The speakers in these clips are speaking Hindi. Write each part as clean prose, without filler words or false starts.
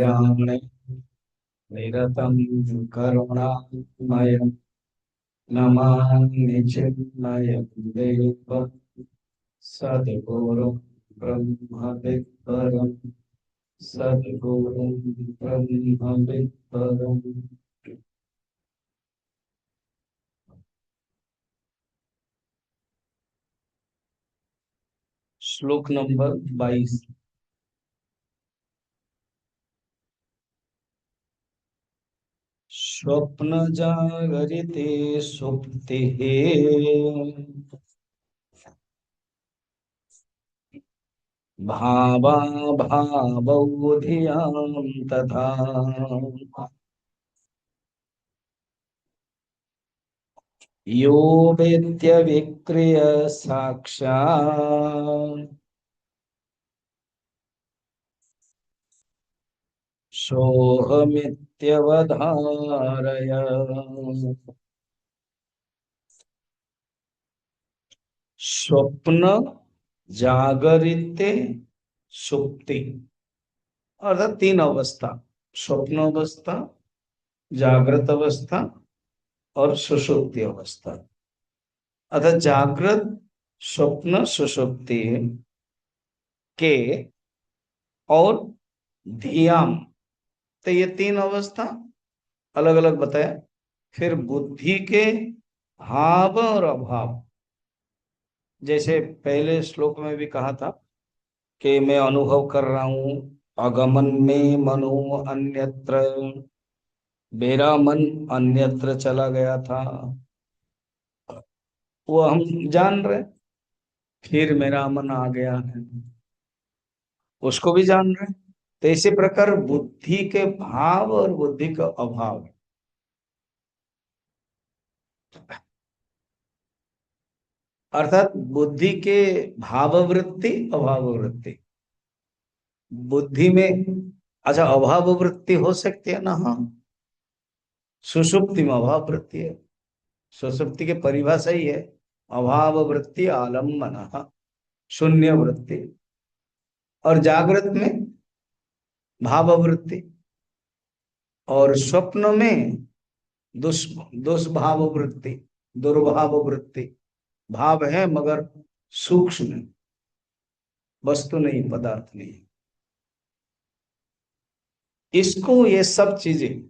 कल्याणे निरतं करुणामयं नमामि चिन्मयं देवं सद्गुरुं ब्रह्मविद्वरं सद्गुरुं ब्रह्मविद्वरम्। श्लोक नंबर 22। स्वप्न जागरिते सुप्तिः भावा भावौ धियां तथा यो वेत्य विक्रिय साक्षात् सोऽहमित्यवधारय। स्वप्न जागरिते सुप्ति अर्थात तीन अवस्था, स्वप्न अवस्था, जागृत अवस्था और सुषुप्ति अवस्था। अर्थात जागृत, स्वप्न, सुषुप्ति के और धियाम, तो ये तीन अवस्था अलग अलग बताया। फिर बुद्धि के भाव और अभाव, जैसे पहले श्लोक में भी कहा था कि मैं अनुभव कर रहा हूं अगमन में मनो अन्यत्र, मेरा मन अन्यत्र चला गया था, वो हम जान रहे। फिर मेरा मन आ गया है, उसको भी जान रहे। तो इसी प्रकार बुद्धि के भाव और बुद्धि का अभाव, अर्थात बुद्धि के भाव वृत्ति अभाव वृत्ति। बुद्धि में अच्छा अभाव वृत्ति हो सकती है ना, हाँ। सुषुप्ति में अभाव वृत्ति है, सुषुप्ति की परिभाषा ही है अभाव वृत्ति आलम्बन, शून्य वृत्ति। और जागृत में भाव वृत्ति, और स्वप्न में दुष्भाव वृत्ति, दुर्भाव वृत्ति। भाव है मगर सूक्ष्म, वस्तु नहीं, पदार्थ नहीं। इसको ये सब चीजें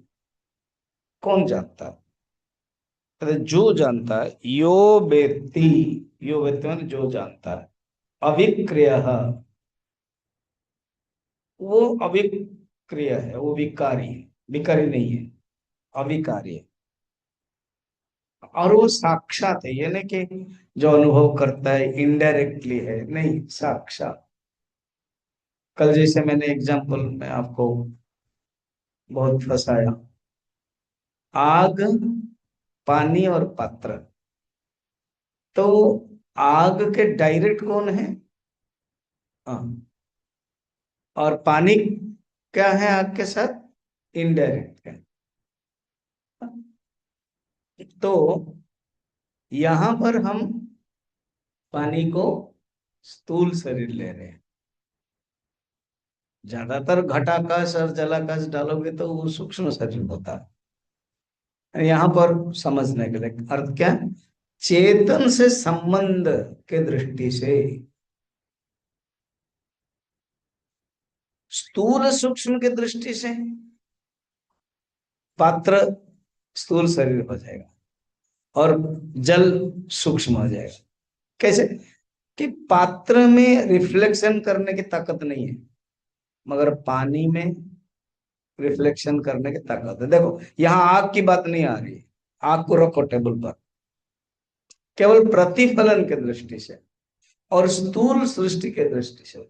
कौन जानता है? अरे जो जानता है, यो वेत्ति, यो वेत्ति माने जो जानता है, अविक्रिय, वो अविक्रिय है, वो विकारी है, विकारी नहीं है, अविकारी है। और वो साक्षात है, ये नहीं कि जो अनुभव करता है इनडायरेक्टली है, नहीं, साक्षात। कल जैसे मैंने एग्जांपल में आपको बहुत फंसाया, आग, पानी और पात्र। तो आग के डायरेक्ट कौन है? हाँ। और पानी क्या है आग के साथ? इनडायरेक्ट है। तो यहां पर हम पानी को स्थूल शरीर ले रहे हैं। ज्यादातर घटाकाश और जलाकाश डालोगे तो वो सूक्ष्म शरीर होता है। यहाँ पर समझने के लिए अर्थ क्या है? चेतन से संबंध के दृष्टि से स्थूल सूक्ष्म के दृष्टि से पात्र स्थूल शरीर हो जाएगा और जल सूक्ष्म हो जाएगा। कैसे? कि पात्र में रिफ्लेक्शन करने की ताकत नहीं है, मगर पानी में रिफ्लेक्शन करने की ताकत है। देखो यहाँ आग की बात नहीं आ रही है, आग को रखो टेबल पर, केवल प्रतिफलन के दृष्टि से और स्थूल सृष्टि के दृष्टि से।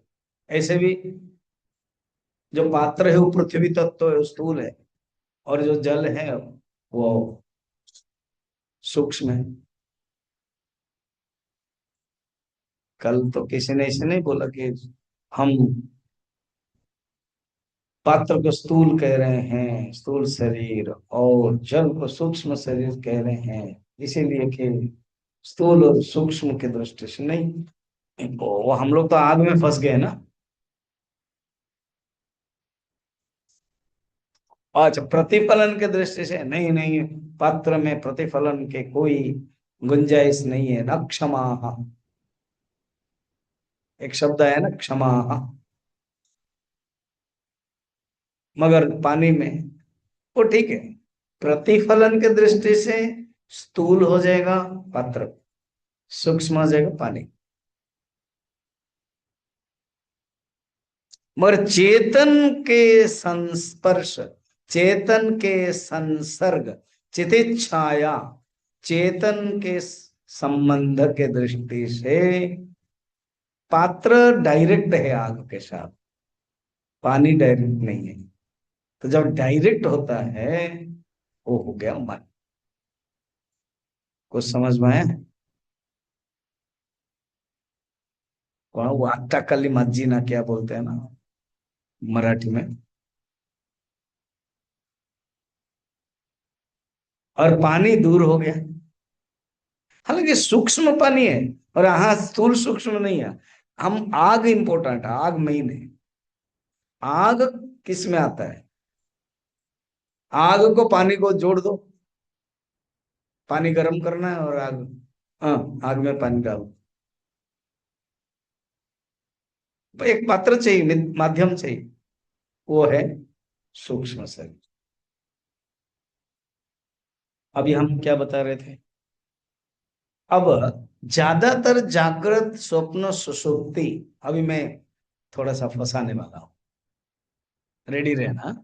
ऐसे भी जो पात्र है वो पृथ्वी तत्व है, वो स्थूल है, और जो जल है वो सूक्ष्म है। कल तो किसी ने ऐसे नहीं बोला कि हम पात्र को स्थूल कह रहे हैं, स्थूल शरीर, और जल को सूक्ष्म शरीर कह रहे हैं, इसीलिए कि स्थूल और सूक्ष्म की दृष्टि से नहीं। वो हम लोग तो आग में फंस गए ना। अच्छा, प्रतिफलन के दृष्टि से नहीं, नहीं, पात्र में प्रतिफलन के कोई गुंजाइश नहीं है। न क्षमा, एक शब्द है ना क्षमा, मगर पानी में वो ठीक है। प्रतिफलन के दृष्टि से स्थूल हो जाएगा पात्र, सूक्ष्म हो जाएगा पानी। मगर चेतन के संस्पर्श, चेतन के संसर्ग, चितिच्छाया, चेतन के संबंध के दृष्टि से पात्र डायरेक्ट है आग के साथ, पानी डायरेक्ट नहीं है। तो जब डायरेक्ट होता है वो हो गया मन। कुछ समझ में आया? वहां वो आटा कली मज्जी ना क्या बोलते हैं ना मराठी में। और पानी दूर हो गया, हालांकि सूक्ष्म पानी है और यहाँ स्थूल सूक्ष्म नहीं है। हम आग इंपॉर्टेंट है, आग मेन है। आग किस में आता है? आग को पानी को जोड़ दो, पानी गर्म करना है और आग, हाँ, आग में पानी डालो। तो एक पात्र चाहिए, माध्यम चाहिए, वो है सूक्ष्म शरीर। अभी हम क्या बता रहे थे? अब ज्यादातर जागृत स्वप्न सुषुप्ति, अभी मैं थोड़ा सा फंसाने वाला हूं, रेडी रहना।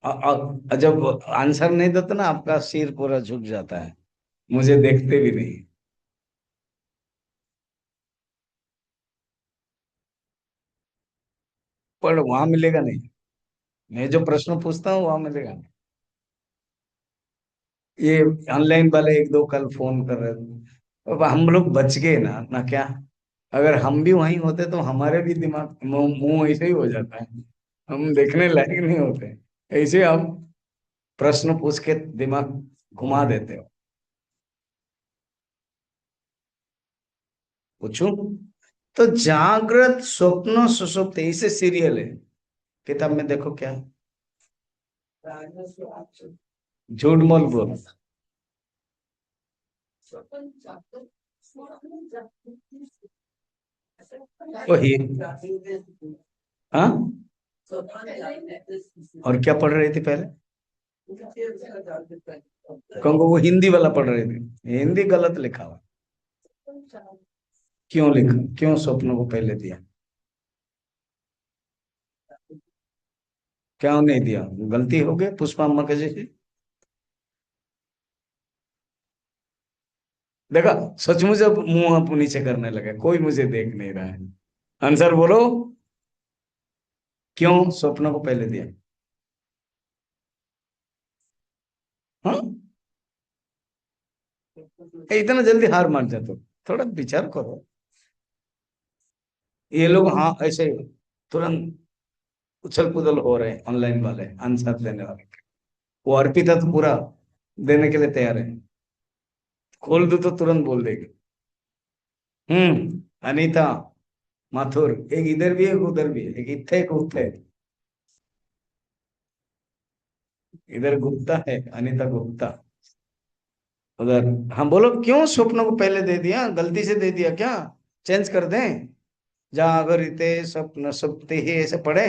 जब आंसर नहीं देते ना आपका सिर पूरा झुक जाता है, मुझे देखते भी नहीं। पर वहां मिलेगा नहीं, मैं जो प्रश्न पूछता हूँ वहां मिलेगा नहीं। ये ऑनलाइन वाले एक दो कल फोन कर रहे थे, अब हम लोग बच गए ना ना क्या? अगर हम भी वहीं होते तो हमारे भी दिमाग मुंह मुंह ऐसे ही हो जाता है, हम देखने लायक नहीं होते। ऐसे हम प्रश्न पूछ के दिमाग घुमा देते हो। पूछूं? तो जागृत स्वप्न सुषुप्ति इसे सीरियल है, किताब में देखो क्या है? झूठ मत बोलो। वही, हाँ। और क्या पढ़ रही थी पहले? कहूँगा वो हिंदी वाला पढ़ रही थी, हिंदी गलत लिखा हुआ। क्यों लिखा, क्यों स्वप्नों को पहले दिया? क्या नहीं दिया? गलती हो गई पुष्पा अम्मा के जैसे। देखा, सचमुच अब मुंह आप नीचे करने लगे, कोई मुझे देख नहीं रहा है। आंसर बोलो, क्यों स्वप्नों को पहले दिया? हाँ, इतना जल्दी हार मान जाते हो? थोड़ा विचार करो। ये लोग हाँ ऐसे तुरंत उछल कूदल हो रहे हैं, ऑनलाइन वाले आंसर देने वाले। वो अर्पिता तो पूरा देने के लिए तैयार है, खोल दो तो तुरंत बोल देगी। अनीता माथुर, एक इधर भी है एक उधर भी है, एक इत्थे एक उत्थे। इधर गुप्ता है, अनीता गुप्ता। उधर, हाँ बोलो, क्यों स्वप्न को पहले दे दिया? गलती से दे दिया क्या? चेंज कर दें? जागरिते स्वप्न सुप्ति ही ऐसे पढ़े?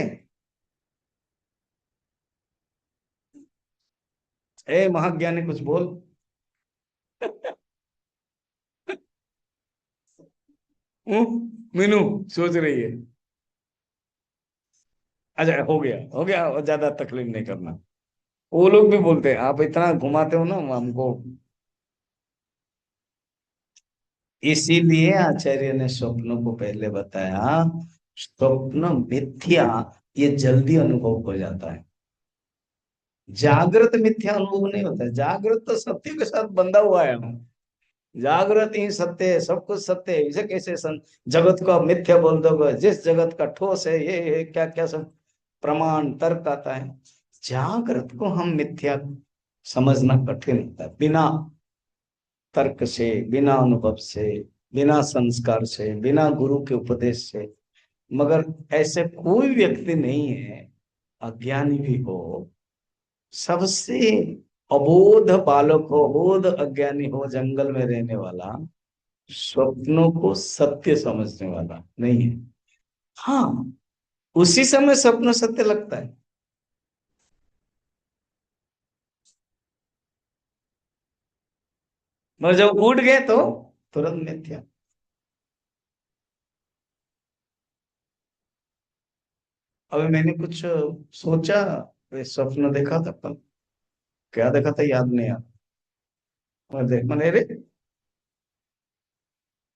ए महाज्ञानी कुछ बोल। हूँ, मीनू सोच रही है। अच्छा, हो गया हो गया, और ज्यादा तकलीफ नहीं करना। वो लोग भी बोलते हैं आप इतना घुमाते हो ना हमको। इसीलिए आचार्य ने स्वप्नों को पहले बताया। स्वप्न मिथ्या, ये जल्दी अनुभव हो जाता है। जागृत मिथ्या अनुभव नहीं होता है, जागृत तो सत्य के साथ बंधा हुआ है हम। जागृत ही सत्य है, सब कुछ सत्य है, इसे कैसे जगत को आप मिथ्या बोल दोगे? जिस जगत का ठोस है ये क्या क्या सब प्रमाण तर्क आता है। जागृत को हम मिथ्या समझना कठिन होता है, बिना तर्क से, बिना अनुभव से, बिना संस्कार से, बिना गुरु के उपदेश से। मगर ऐसे कोई व्यक्ति नहीं है अज्ञानी भी हो, सबसे अबोध बालक हो, अबोध अज्ञानी हो, जंगल में रहने वाला, स्वप्नों को सत्य समझने वाला नहीं है। हाँ, उसी समय स्वप्न सत्य लगता है, मगर जब उठ गए तो तुरंत मिथ्या। अभी मैंने कुछ सोचा, वे स्वप्न देखा था, पर क्या देखा था याद नहीं यार। मैं देख मैंने, अरे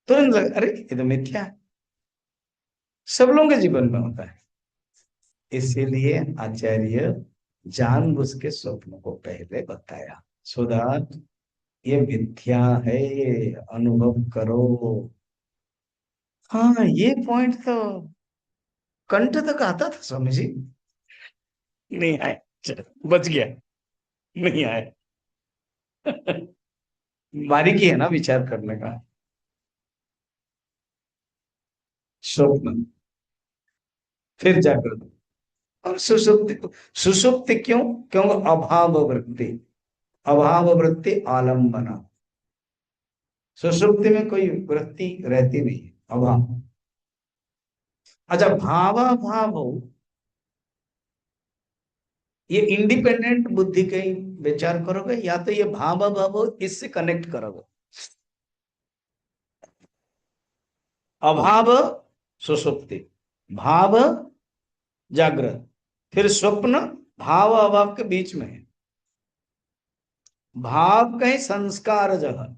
तुरंत लगा, अरे ये तो मिथ्या है। सब लोगों के जीवन में होता है। इसीलिए आचार्य जानबूझ के स्वप्न को पहले बताया, सो दैट ये मिथ्या है, अनुभव करो। हाँ, ये पॉइंट तो कंठ तक आता था स्वामी जी, नहीं आए। चलो, बच गया, नहीं आए। बारीकी है ना विचार करने का। स्वप्न, फिर जागृत, और सुषुप्ति। सुषुप्ति क्यों? क्योंकि अभाव वृत्ति, अभाव वृत्ति आलम्बना। सुषुप्ति में कोई वृत्ति रहती नहीं है, अभाव। अच्छा, भावा भाव, ये इंडिपेंडेंट बुद्धि का ही विचार करोगे, या तो ये भावा भाव इससे कनेक्ट करोगे। अभाव सुषुप्ति, भाव जागृत, फिर स्वप्न भाव अभाव के बीच में है। भाव कहीं संस्कार जगह,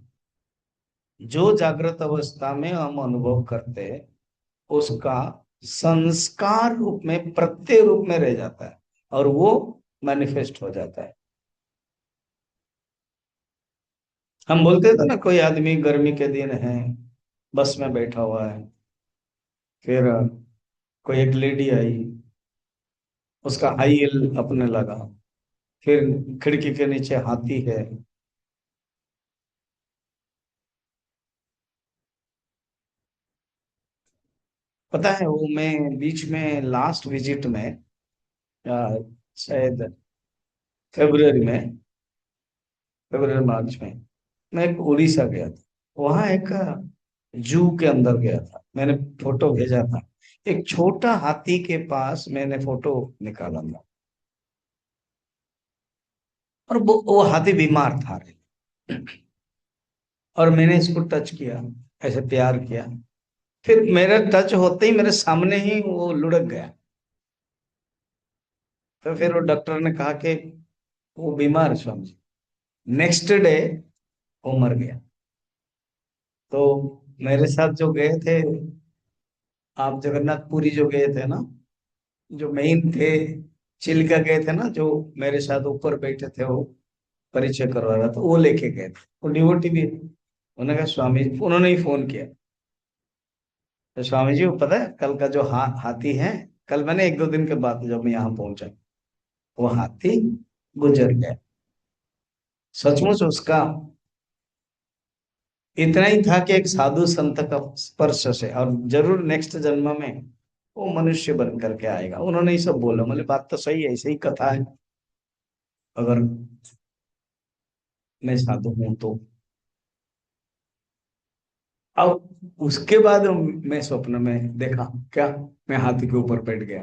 जो जागृत अवस्था में हम अनुभव करते हैं, उसका संस्कार रूप में, प्रत्यय रूप में रह जाता है, और वो मैनिफेस्ट हो जाता है। हम बोलते थे ना, कोई आदमी गर्मी के दिन है, बस में बैठा हुआ है, फिर कोई एक लेडी आई, उसका हाई हील अपने लगा, फिर खिड़की के नीचे हाथी है। पता है, वो मैं बीच में लास्ट विजिट में, शायद फरवरी में, फरवरी मार्च में, मैं एक उड़ीसा गया था। वहां एक जू के अंदर गया था, मैंने फोटो भेजा था। एक छोटा हाथी के पास मैंने फोटो निकाला था, और वो हाथी बीमार था। और मैंने इसको टच किया, ऐसे प्यार किया, फिर मेरे टच होते ही मेरे सामने ही वो लुढ़क गया। तो फिर वो डॉक्टर ने कहा कि वो बीमार है स्वामी जी। नेक्स्ट डे वो मर गया। तो मेरे साथ जो गए थे, आप जगन्नाथपुरी जो गए थे ना, जो मेन थे, चिल्का गए थे ना, जो मेरे साथ ऊपर बैठे थे, वो परिचय करवा रहा था, वो लेके गए थे, वो डिवोटी भी थे। उन्होंने कहा स्वामी जी, उन्होंने ही फोन किया, तो स्वामी जी वो पता है कल का जो हाथी है, कल मैंने एक दो दिन के बाद जब मैं यहाँ पहुंचा, वो हाथी गुजर गया। सचमुच उसका इतना ही था कि एक साधु संत का स्पर्श से, और जरूर नेक्स्ट जन्म में वो मनुष्य बन करके आएगा। उन्होंने ही सब बोला, बोले बात तो सही है, ऐसे ही कथा है, अगर मैं साधु हूं तो। अब उसके बाद मैं स्वप्न में देखा, क्या, मैं हाथी के ऊपर बैठ गया।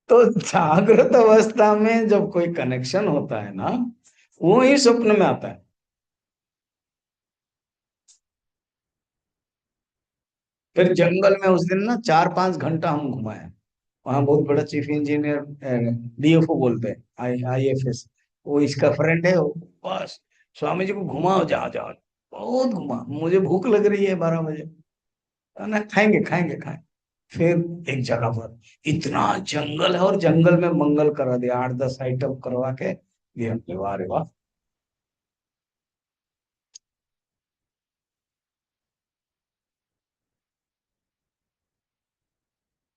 तो जागृत अवस्था में जब कोई कनेक्शन होता है ना, वो ही स्वप्न में आता है। फिर जंगल में उस दिन ना 4-5 घंटा हम घुमाए। वहाँ बहुत बड़ा चीफ इंजीनियर, डीएफओ बोलते हैं, IIFS, वो इसका फ्रेंड है वो। बस स्वामी जी को घुमाओ, जहाँ जाओ, बहुत घुमा, मुझे भूख लग रही है 12 बजे, ना खाएंगे खाएंगे खाएंगे। फिर एक जगह पर इतना जंगल है, और जंगल में मंगल करा दिया, 8-10 आइटम करवा के दिए हमने, वाह रे वाह।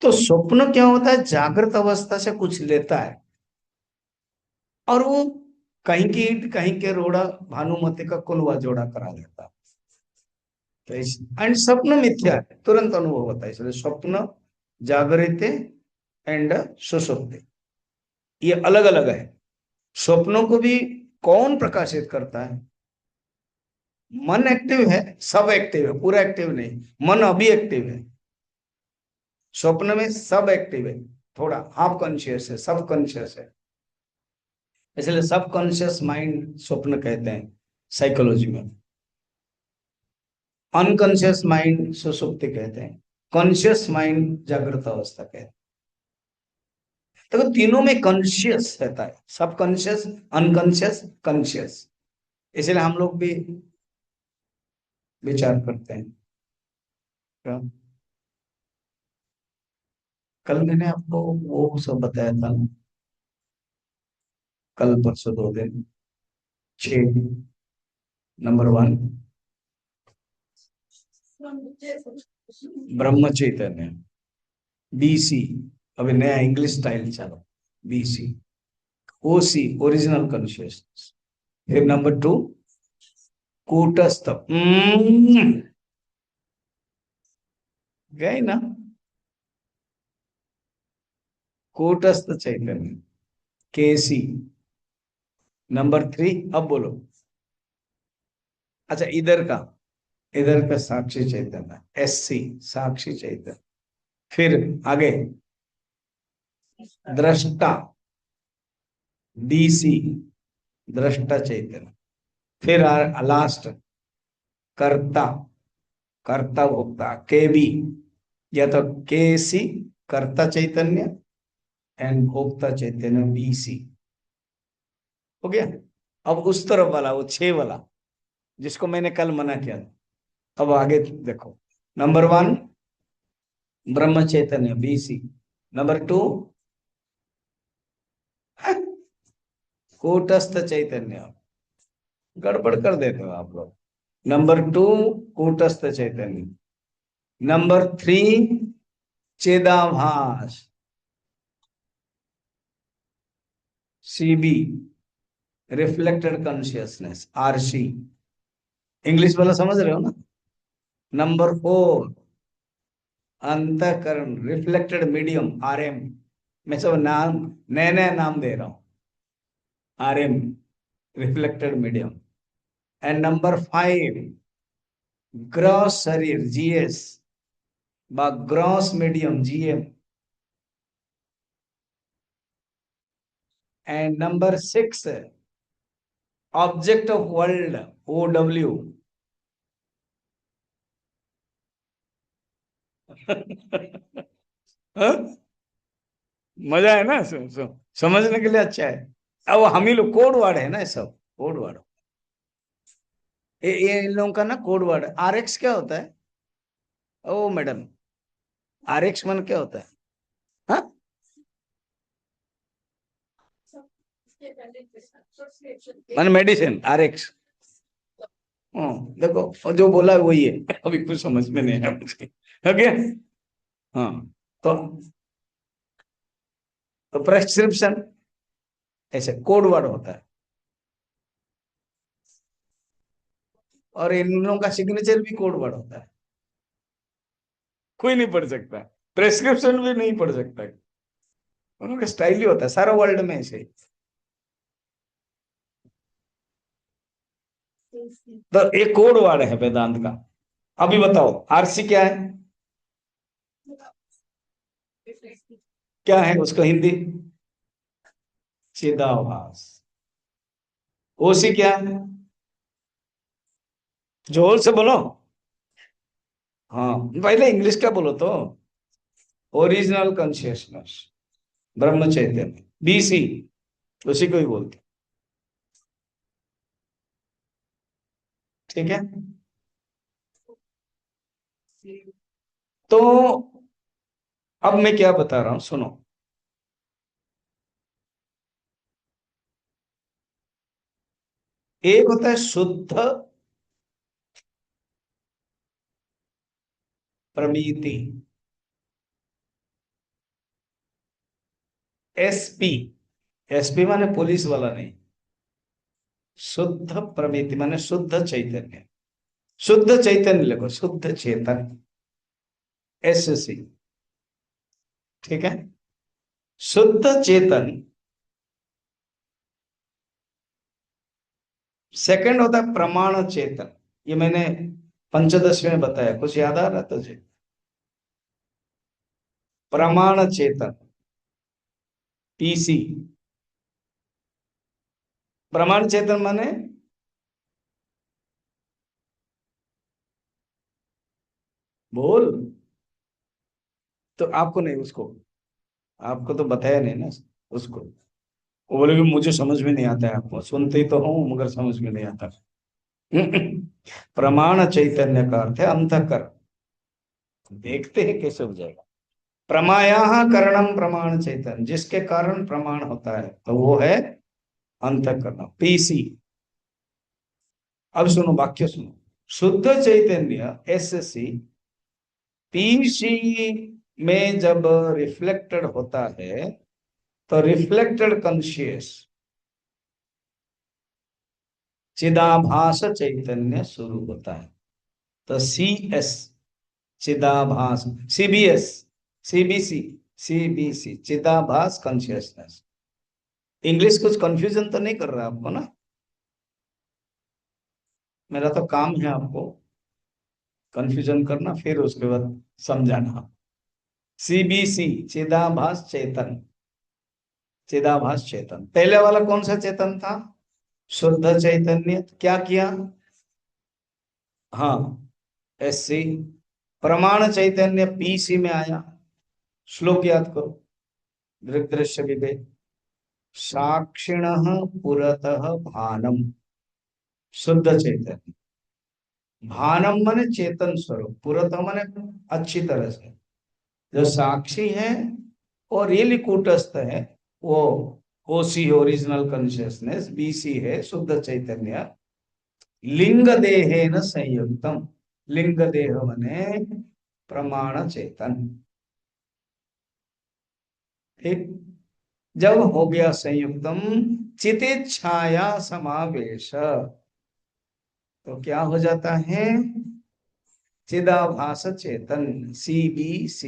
तो स्वप्न क्या होता है, जागृत अवस्था से कुछ लेता है, और वो कहीं की ईंट कहीं के रोड़ा, भानुमति का कुनवा जोड़ा करा देता है। एंड स्वप्न मिथ्या है, तुरंत अनुभव होता है, इसलिए स्वप्न, जागृति एंड सुषुप्ति ये अलग अलग है। स्वप्नों को भी कौन प्रकाशित करता है? मन एक्टिव है, सब एक्टिव है, पूरा एक्टिव नहीं, मन अभी एक्टिव है। स्वप्न में सब एक्टिव है, थोड़ा हाफ कॉन्शियस है, सब कॉन्शियस है, इसलिए सब कॉन्शियस माइंड स्वप्न कहते हैं साइकोलॉजी में। अनकॉन्शियस माइंड सुसुप्ति कहते हैं, कॉन्शियस माइंड जागृत अवस्था कहते हैं। देखो तीनों में कॉन्शियस रहता है, सब कॉन्शियस, अनकॉन्शियस, कॉन्शियस, इसलिए हम लोग भी विचार करते हैं। क्या? कल मैंने आपको वो सब बताया था ना, कल परसों 2 दिन, 6, नंबर 1 ब्रह्म चैतन्य, बीसी, अभी नया इंग्लिश स्टाइल चलो, बीसी, ओसी ओरिजिनल कॉन्शियसनेस, फिर नंबर 2 कूटस्थ, गए ना, कूटस्थ चैतन्य, केसी, नंबर 3, अब बोलो। अच्छा इधर का साक्षी चैतन्य, एससी, साक्षी चैतन्य, फिर आगे दृष्टा, डीसी, दृष्टा चैतन्य, फिर लास्ट कर्ता, कर्ता भोक्ता, केबी, या तो केसी, कर्ता चैतन्य, एंड भोक्ता चैतन्य, बीसी। हो गया। अब उस तरफ वाला, वो 6 वाला जिसको मैंने कल मना किया था, अब आगे देखो। नंबर 1 ब्रह्म चैतन्य, बीसी। नंबर 2 कूटस्थ चैतन्य, गड़बड़ कर देते हो आप लोग। नंबर 2 कूटस्थ चैतन्य, नंबर 3 चेदाभास, CB, reflected consciousness, RC, English वाला समझ रहे हो ना। नंबर 4 अंतःकरण, रिफ्लेक्टेड मीडियम, आरएम, मैं सब नाम नए नए नाम दे रहा हूं, RM, reflected medium. And number 5 gross शरीर, जीएस, बा gross medium, GM. And number 6 object of world, O W. मजा है ना, समझने के लिए अच्छा है। अब हम ही लोग कोड वर्ड है ना, ये सब कोड वर्ड। ये इन लोगों का ना कोड वर्ड। आरएक्स क्या होता है? ओ मैडम, आरएक्स मन क्या होता है? हाँ, मन मेडिसिन, आरएक्स। देखो, और जो बोला वही है, अभी कुछ समझ में नहीं है मुझे। ओके। हाँ, तो प्रेस्क्रिप्शन ऐसे कोड वर्ड होता है, और इन लोगों का सिग्नेचर भी कोड वर्ड होता है। कोई नहीं पढ़ सकता, प्रेस्क्रिप्शन भी नहीं पढ़ सकता, उनका स्टाइल ही होता है सारा वर्ल्ड में ऐसे। तो एक कोड वर्ड है वेदांत का। अभी बताओ आरसी क्या है? क्या है उसका हिंदी? चिदाभास। ओसी क्या है? जोर से बोलो। हाँ, पहले इंग्लिश का बोलो तो। ओरिजिनल कॉन्शियसनेस, ब्रह्म चैतन्य, बीसी, उसी को ही बोलते। ठीक है। तो अब मैं क्या बता रहा हूं, सुनो। एक होता है शुद्ध प्रमिति, एसपी, एसपी माने पुलिस वाला नहीं, शुद्ध प्रमिति माने शुद्ध चैतन्य। शुद्ध चैतन्य लिखो, शुद्ध चेतन, SC। ठीक है। शुद्ध चेतन सेकंड होता है प्रमाण चेतन। ये मैंने पंचदश में बताया, कुछ याद आ रहा तुझे? प्रमाण चेतन, PC। प्रमाण चेतन माने बोल। तो आपको नहीं, उसको आपको तो बताया नहीं ना उसको। वो बोले कि मुझे समझ में नहीं आता है, आपको सुनते ही तो हूं मगर समझ में नहीं आता। प्रमाण चैतन्य का अर्थ है अंतःकरण। देखते हैं कैसे हो जाएगा। प्रमाया करणम प्रमाण चैतन्य, जिसके कारण प्रमाण होता है तो वो है अंतःकरण, PC। अब सुनो, वाक्य सुनो। शुद्ध चैतन्य SC PC में जब रिफ्लेक्टेड होता है तो रिफ्लेक्टेड कॉन्शियस चिदाभास चैतन्य शुरू होता है। तो CS चिदाभास, CBC चिदाभास कॉन्शियसनेस। इंग्लिश कुछ कंफ्यूजन तो नहीं कर रहा आपको ना? मेरा तो काम है आपको कंफ्यूजन करना, फिर उसके बाद समझाना। CBC चिदाभास चेतन, चिदाभास चेतन। पहले वाला कौन सा चेतन था? शुद्ध चैतन्य। क्या किया? हाँ, SC। प्रमाण चैतन्य PC में आया। श्लोक याद करो, दृग दृश्य विवेक। साक्षिण पुरतः भानम, शुद्ध चैतन्य। भानम माने चेतन स्वरूप, पुरतः माने अच्छी तरह से। जो साक्षी है और रियली कूटस्थ है वो OC ओरिजिनल कॉन्शियसनेस, BC है शुद्ध चैतन्य। लिंग देहेन संयुक्तम, लिंग देह माने प्रमाण चेतन। ठीक। जब हो गया संयुक्तम चितिच्छाया समावेश, तो क्या हो जाता है? चिदाभास चेतन, CBC।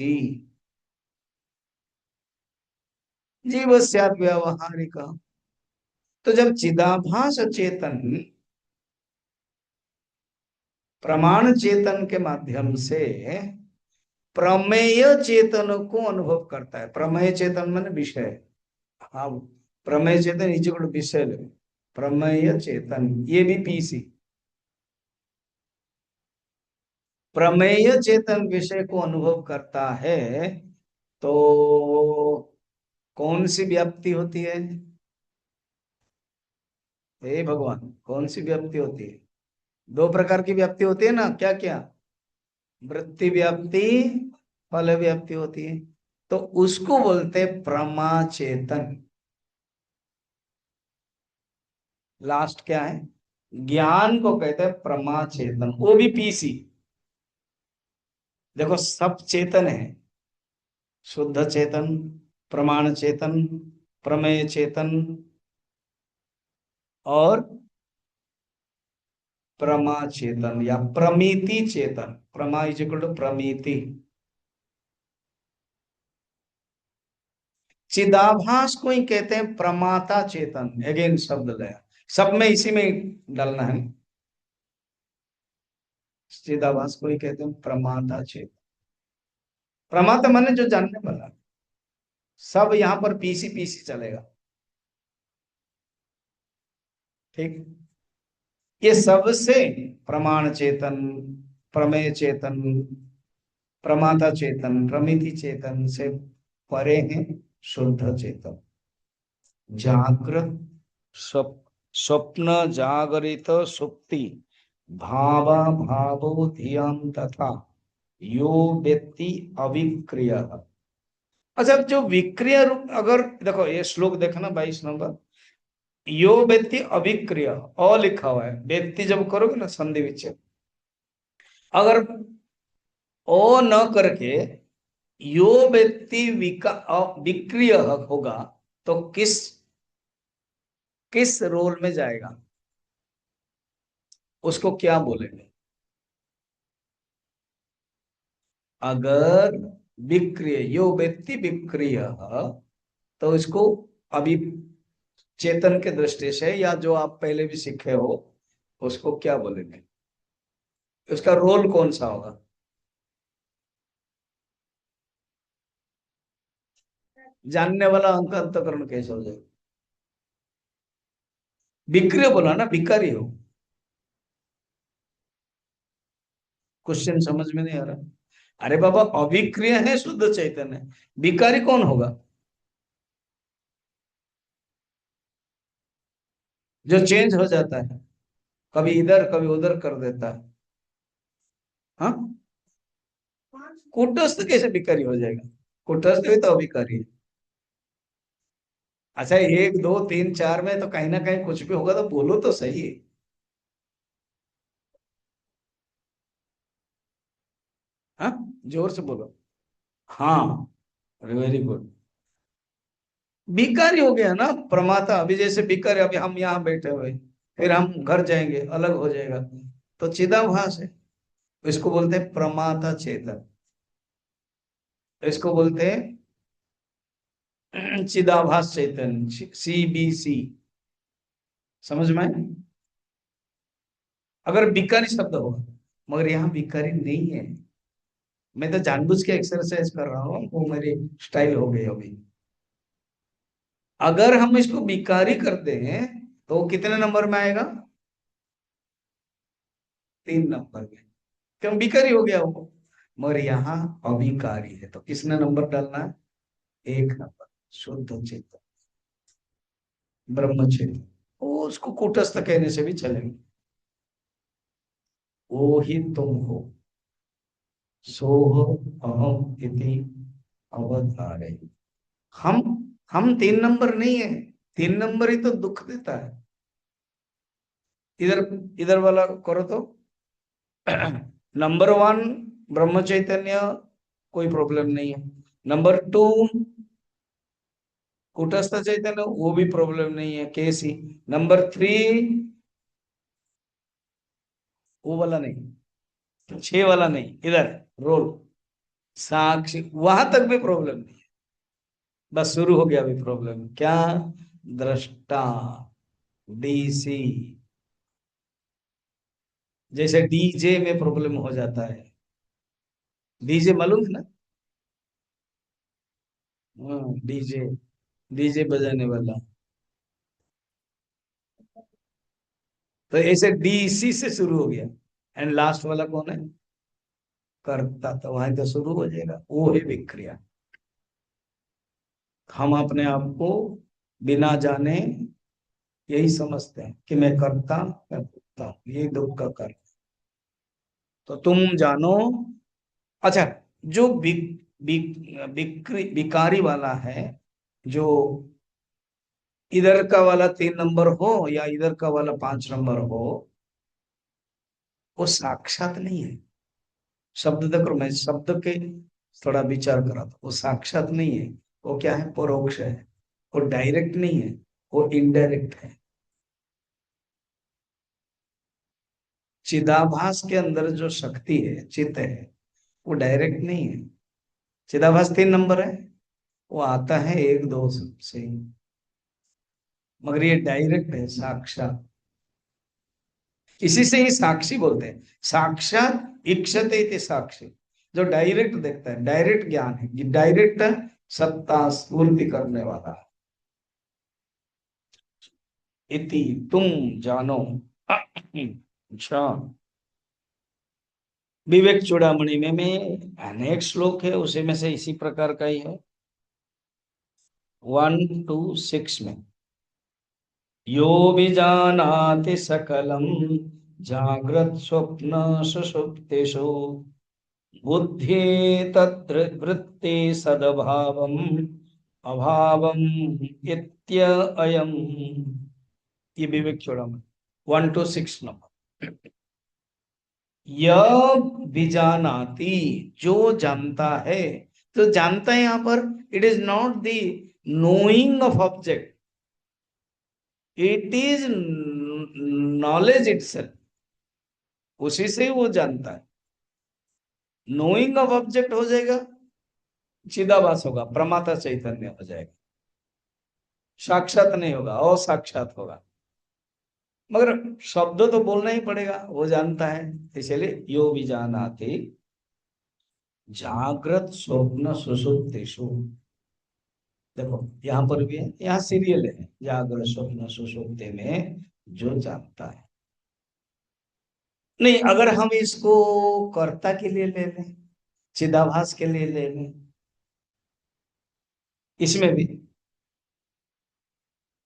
जीवस्यात् व्यावहारिक। तो जब चिदाभास चेतन प्रमाण चेतन के माध्यम से प्रमेय चेतन को अनुभव करता है, प्रमेय चेतन माने विषय। हाँ, प्रमेय चेतन इज इक्वल टू विषय ले। प्रमेय चेतन ये भी PC। प्रमेय चेतन विषय को अनुभव करता है तो कौन सी व्याप्ति होती है? हे भगवान, कौन सी व्याप्ति होती है? दो प्रकार की व्याप्ति होती है ना, क्या क्या? वृत्ति व्याप्ति, फल व्याप्ति होती है। तो उसको बोलते हैं प्रमा चेतन। लास्ट क्या है? ज्ञान को कहते हैं प्रमा चेतन, वो भी PC। देखो सब चेतन है, शुद्ध चेतन, प्रमाण चेतन, प्रमेय चेतन और प्रमा चेतन या प्रमिति चेतन। प्रमा इज इक्वल टू प्रमिति। चिदाभास को ही कहते हैं प्रमाता चेतन। अगेन शब्द लया, सब में इसी में डालना है। चिदाभास को ही कहते हैं प्रमाता चेतन। प्रमाता माने जो जानने वाला। सब यहां पर PC PC चलेगा। ठीक। ये सबसे प्रमाण चेतन, प्रमेय चेतन, प्रमाता चेतन, प्रमिति चेतन से परे हैं शुद्ध चेतन। जागृत, स्वप्न, जागरित, सुप्ति, भावा भावो धियम तथा यो व्यक्ति अविक्रिय। अच्छा, जो विक्रिय रूप, अगर देखो ये श्लोक देखना 22 नंबर। यो व्यक्ति अविक्रिय, अ लिखा हुआ है, व्यक्ति जब करोगे ना संधि विच्छेद, अगर ओ न करके यो व्यक्ति विक्रिय होगा तो किस किस रोल में जाएगा? उसको क्या बोलेंगे? अगर विक्रिय यो व्यक्ति विक्रिय, तो इसको अभी चेतन के दृष्टि से या जो आप पहले भी सीखे हो उसको क्या बोलेंगे, उसका रोल कौन सा होगा? जानने वाला अंक अंतकरण कैसे हो जाएगा? विक्रिय बोला ना, विकारी हो। क्वेश्चन समझ में नहीं आ रहा? अरे बाबा, अविक्रिय है शुद्ध चैतन्य, विकारी कौन होगा? जो चेंज हो जाता है, कभी इधर कभी उधर कर देता है। हाँ, कूटस्थ कैसे विकारी हो जाएगा? कूटस्थ भी तो अविकारी है। अच्छा, एक दो तीन चार में तो कहीं ना कहीं कुछ भी होगा, तो बोलो तो सही है। हाँ, जोर से बोलो। हाँ, वेरी गुड। बीकारी हो गया ना प्रमाता। अभी जैसे बीकर, अभी हम यहाँ बैठे हुए, फिर हम घर जाएंगे, अलग हो जाएगा, तो चिदाभास है। इसको बोलते हैं प्रमाता चेतन, इसको बोलते हैं चिदाभास चैतन, CBC। समझ में आया? अगर बीकारी शब्द होगा, मगर यहाँ बीकारी नहीं है। मैं तो जानबूझ के एक्सरसाइज कर रहा हूँ, वो मेरी स्टाइल हो गई अभी। अगर हम इसको बीकारी करते हैं तो वो कितने नंबर में आएगा? 3 नंबर में। क्यों? बीकारी हो गया वो। मगर यहाँ अभिकारी है, तो किसने नंबर डालना है? 1 नंबर। शुद्ध चेतन, ब्रह्म चेतन। वो उसको कूटस्थ कहने से भी चलेगा। वो ही तुम हो, सोह अहम इति अवधारे। हम हम 3 नंबर नहीं है। 3 नंबर ही तो दुख देता है। इधर इधर वाला करो तो। नंबर 1 ब्रह्म चैतन्य, कोई प्रॉब्लम नहीं है। नंबर 2 कूटस्थ चैतन्य, वो भी प्रॉब्लम नहीं है, केसी। नंबर 3 वो वाला नहीं, 6 वाला नहीं, इधर रोल साक्षी, वहां तक भी प्रॉब्लम नहीं। बस शुरू हो गया अभी प्रॉब्लम, क्या? दृष्टा, DC। जैसे DJ में प्रॉब्लम हो जाता है। DJ मालूम है ना? हाँ, डीजे, डीजे बजाने वाला। तो ऐसे DC से शुरू हो गया, एंड लास्ट वाला कौन है? कर्ता। तो वहां तो शुरू हो जाएगा, वो है विक्रिया। हम अपने आप को बिना जाने यही समझते हैं कि मैं करता, मैं भोगता हूं, यही दुख का कारण। तो तुम जानो। अच्छा, जो बिकारी वाला है, जो इधर का वाला 3 नंबर हो या इधर का वाला 5 नंबर हो, वो साक्षात नहीं है। शब्द देखो, मैं शब्द के थोड़ा विचार करा था, वो साक्षात नहीं है। वो क्या है? परोक्ष है। वो डायरेक्ट नहीं है, वो इनडायरेक्ट है। चिदाभास के अंदर जो शक्ति है, चित्त है, वो डायरेक्ट नहीं है। चिदाभास 3 नंबर है, वो आता है 1 2 से, मगर ये डायरेक्ट है, साक्षात। इसी से ही साक्षी बोलते हैं। साक्षात इक्षते इति साक्षी, जो डायरेक्ट देखता है, डायरेक्ट ज्ञान है, ये डायरेक्ट सत्ता स्फूर्ति करने वाला। इति तुम जानो। अच्छा, विवेक चूड़ामणि में अनेक श्लोक है, उसी में से इसी प्रकार का ही है। 1 to 6 में, यो विजानाति सकलम जाग्रत स्वप्न सुषुप्तिषु बुद्धि तत्र वृत्ति सदभावम अभावम इत्ययम्। ये विवेक चूड़ामणि 1 to 6 नंबर। यह विजानाति, जो जानता है। तो जानता है यहां पर, it is not the knowing of object, it is knowledge itself. उसी से वो जानता है। नोइंग ऑफ ऑब्जेक्ट हो जाएगा, चिदाभास होगा, प्रमाता चैतन्य हो जाएगा। साक्षात नहीं होगा, असाक्षात होगा। मगर शब्द तो बोलना ही पड़ेगा, वो जानता है। इसलिए यो भी जानाति जागृत स्वप्न सुषुप्तिषु। देखो यहाँ पर भी है, यहाँ सीरियल है, जागृत स्वप्न सुषुप्ति में जो जानता है। नहीं, अगर हम इसको कर्ता के लिए ले लें, चिदाभास के लिए ले लें, इसमें भी,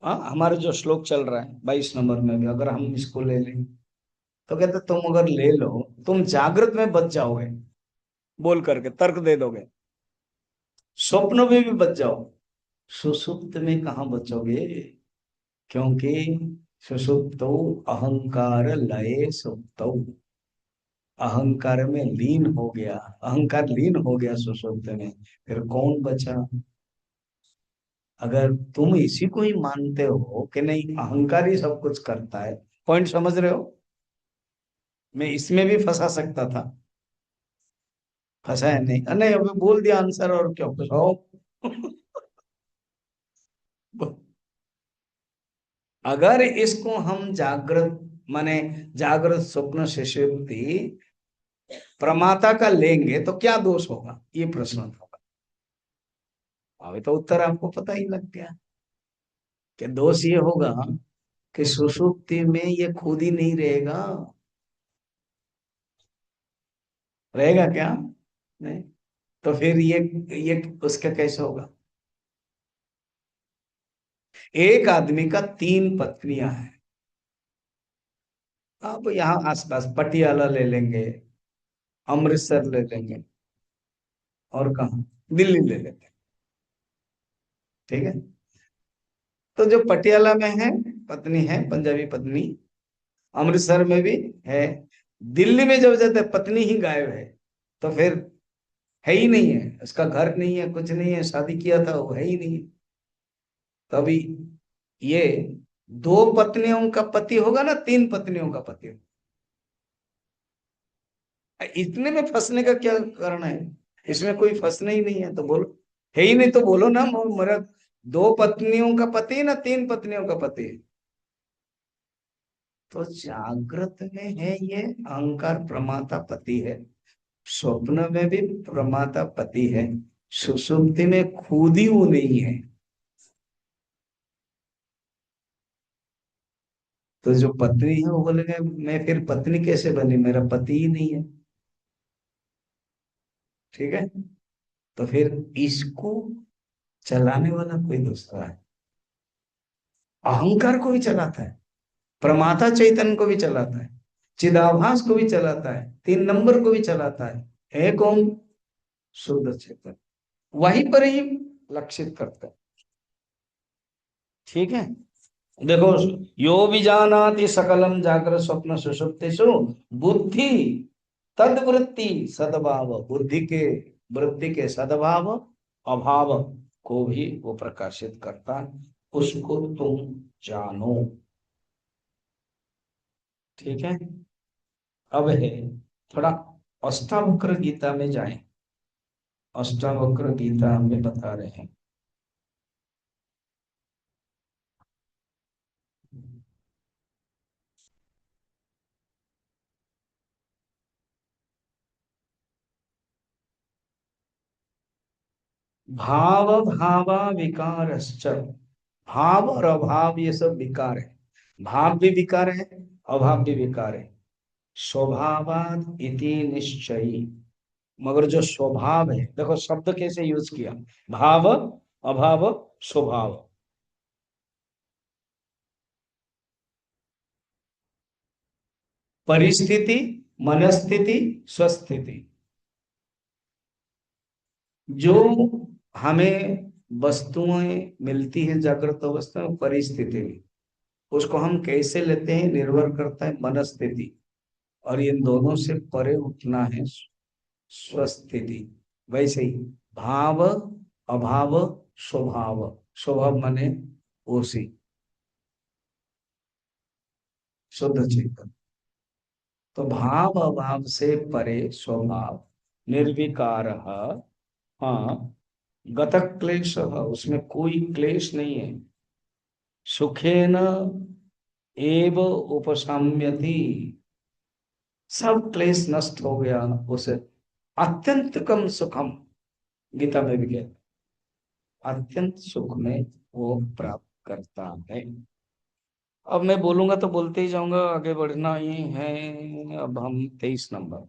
हाँ, हमारा जो श्लोक चल रहा है 22 नंबर में भी अगर हम इसको ले लें, तो कहते तुम अगर ले लो, तुम जागृत में बच जाओगे, बोल करके तर्क दे दोगे, स्वप्न में भी बच जाओ, सुषुप्त में कहाँ बचोगे? क्योंकि सुषुप्तो अहंकार लये सुप्तौ, अहंकार में लीन हो गया, अहंकार लीन हो गया सुषुप्त में, फिर कौन बचा? अगर तुम इसी को ही मानते हो कि नहीं अहंकार ही सब कुछ करता है, पॉइंट समझ रहे हो? मैं इसमें भी फंसा सकता था, फंसा है नहीं, नहीं अभी बोल दिया आंसर, और क्या फंसाओ। अगर इसको हम जागृत माने जागृत स्वप्न सुषुप्ति प्रमाता का लेंगे तो क्या दोष होगा, ये प्रश्न होगा। अभी तो उत्तर आपको पता ही लग गया कि दोष ये होगा कि सुषुप्ति में ये खुद ही नहीं रहेगा। रहेगा क्या? नहीं। तो फिर ये उसका कैसे होगा? एक आदमी का 3 पत्नियां हैं, आप यहाँ आसपास पटियाला ले लेंगे, अमृतसर ले लेंगे, और कहाँ, दिल्ली ले लेंगे, ठीक है। तो जो पटियाला में है पत्नी है, पंजाबी पत्नी, अमृतसर में भी है, दिल्ली में जब जाते हैं पत्नी ही गायब है, तो फिर है ही नहीं है, उसका घर नहीं है, कुछ नहीं है, शादी किया था वो है ही नहीं। तभी ये 2 पत्नियों का पति होगा ना, 3 पत्नियों का पति होगा। इतने में फंसने का क्या कारण है? इसमें कोई फंसना ही नहीं है तो बोलो, है ही नहीं तो बोलो ना, मेरा 2 पत्नियों का पति है ना, 3 पत्नियों का पति है। तो जागृत में है ये अहंकार प्रमाता पति है, स्वप्न में भी प्रमाता पति है, सुषुप्ति में खुद ही वो नहीं है। तो जो पत्नी है वो बोलेंगे मैं फिर पत्नी कैसे बनी, मेरा पति ही नहीं है, ठीक है। तो फिर इसको चलाने वाला कोई दूसरा है, अहंकार को भी चलाता है, प्रमाता चैतन्य को भी चलाता है, चिदाभास को भी चलाता है, 3 नंबर को भी चलाता है कौन? शुद्ध चेतन, वहीं पर ही लक्षित करता है, ठीक है। देखो, यो विजानाति सकलम जागृत स्वप्न सुषुप्तिषु बुद्धि तद्वृत्ति सद्भाव, बुद्धि के वृत्ति के सद्भाव अभाव को भी वो प्रकाशित करता है, उसको तुम जानो, ठीक है। अब है थोड़ा अष्टावक्र गीता में जाएं, अष्टावक्र गीता हमें बता रहे हैं। भाव भावा विकारश्च, भाव और अभाव ये सब विकार है, भाव भी विकार है, अभाव भी विकार है, स्वभावाद इति निश्चयी। मगर जो स्वभाव है, देखो शब्द कैसे यूज किया, भाव अभाव स्वभाव, परिस्थिति मनस्थिति स्वस्थिति, जो हमें वस्तुएं मिलती हैं जागृत अवस्था में, परिस्थिति में, उसको हम कैसे लेते हैं निर्भर करता है मनस्थिति, और इन दोनों से परे उठना है स्वस्थिति। वैसे ही भाव अभाव स्वभाव, स्वभाव माने उसी शुद्ध चेतन, तो भाव अभाव से परे स्वभाव, निर्विकार, हाँ, गतः क्लेश, उसमें कोई क्लेश नहीं है। सुखेन एव उपशाम्यति, सब क्लेश नष्ट हो गया उसे। अत्यंत कम सुखम, गीता में भी कहते, अत्यंत सुख में वो प्राप्त करता है। अब मैं बोलूंगा तो बोलते ही जाऊंगा, आगे बढ़ना ही है। अब हम 23 नंबर।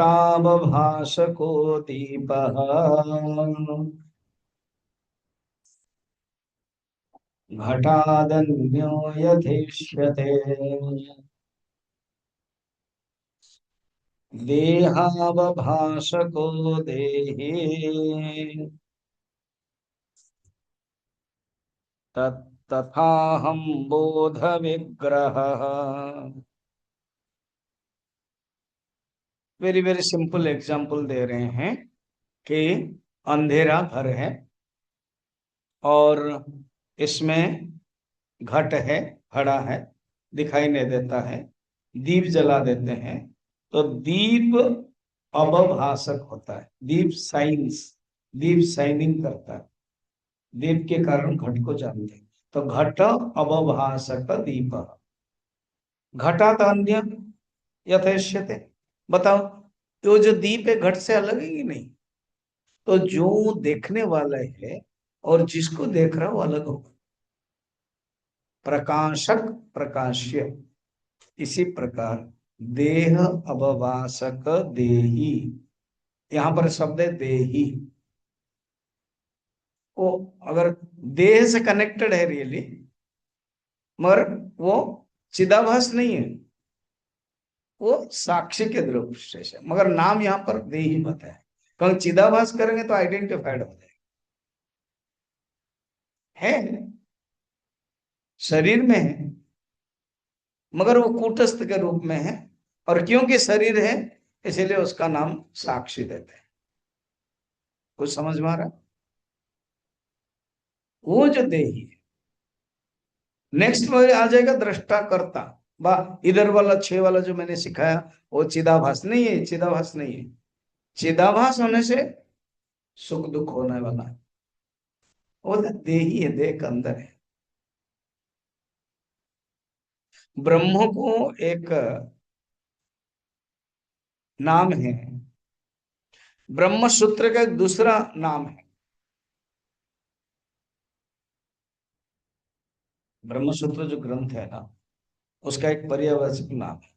घटावभासको दीपः, घटादन्यो यथेष्यते, देहावभासको देहे, तथाहं बोध विग्रह। वेरी वेरी सिंपल एग्जाम्पल दे रहे हैं कि अंधेरा घर है और इसमें घट है, खड़ा है, दिखाई नहीं देता है, दीप जला देते हैं तो दीप अवभासक होता है। दीप साइंस, दीप शाइनिंग करता है, दीप के कारण घट को जानते हैं। तो घट अवभासक दीप, घटात अन्य यथेष्यते। बताओ, तो जो दीप है घट से अलग है कि नहीं? तो जो देखने वाला है और जिसको देख रहा है वो अलग होगा। प्रकाशक प्रकाश्य, इसी प्रकार देह अवभासक देही, यहां पर शब्द है देही। वो अगर देह से कनेक्टेड है रियली, मगर वो चिदाभास नहीं है, वो साक्षी के दृष्टि से, मगर नाम यहाँ पर देही बताया। क्योंकि चिदाभास करेंगे तो आइडेंटिफाइड हो जाए, है शरीर में है, मगर वो कूटस्थ के रूप में है। और क्योंकि शरीर है इसीलिए उसका नाम साक्षी देते हैं। कुछ समझ में आ रहा? वो जो देही है, नेक्स्ट में आ जाएगा दृष्टा कर्ता। वाह, इधर वाला 6 वाला जो मैंने सिखाया वो चिदाभास नहीं है, चिदाभास नहीं है। चिदाभास होने से सुख दुख होने वाला है, वो तो देही है, देह के अंदर है। ब्रह्म को एक नाम है, ब्रह्म सूत्र का एक दूसरा नाम है। ब्रह्म सूत्र जो ग्रंथ है ना, उसका एक पर्यायवाची नाम है।